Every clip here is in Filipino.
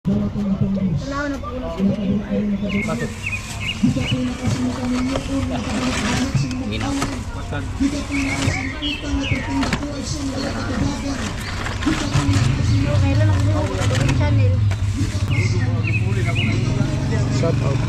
Salamat na po. Bakit? Minaw. Bakit? Kailan ako sa channel? Shout out.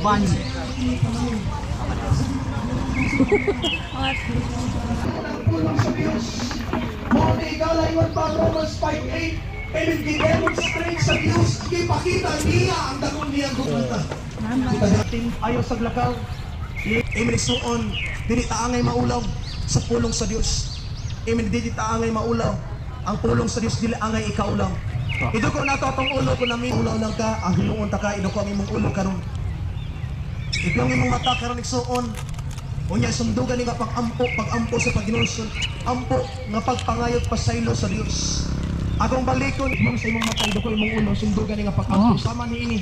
Ban. Muna ikaw pa Romans 5:8. And i-demonstrate sa Diyos, ipakita niya ang dakong niyang gumata. Ayaw sa glakaw. Amen. Isuon, dili taangay maulaw sa pulong sa Diyos. Amen. Dili taangay maulaw. Ang pulong sa Diyos dili angay ikaulaw. Ito ko na to atong ulo ko namin. Ulaw lang ka, ang hinuon ta ka, ito ko ang imong ulo karon. Ito ang imong mata karon isuon. Unya sundugan ni nga pag-ampo sa Panginoon. Ampo nga pagpangayot pasaylo sa Dios. Akong balikon imong sa imong mata, ito ko imong ulo, sundugan ni nga pag-ampo sama ni ini.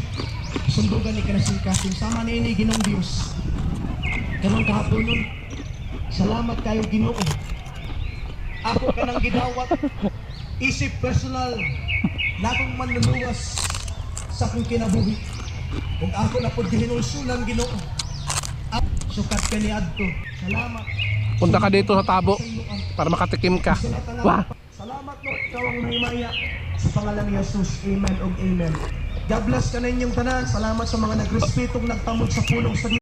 Sundugan ni kanasing-kasing sama ni ini Ginoong Dios. Karon kahaponon. Salamat kayo Ginoo. Ako kanang gidawat isip personal na akong manluluwas sa akong kinabuhi. Kung ako na po hinulsulan Ginoo, sukat ka ni Adto. Salamat. Punta ka dito sa Tabo para makatikim ka. Wah! Salamat no, ikaw ang mahimaya. Sa pangalan ni Jesus, amen o amen. God bless ka na inyong tanan. Salamat sa mga nagrespetong nagtamod sa pulong sa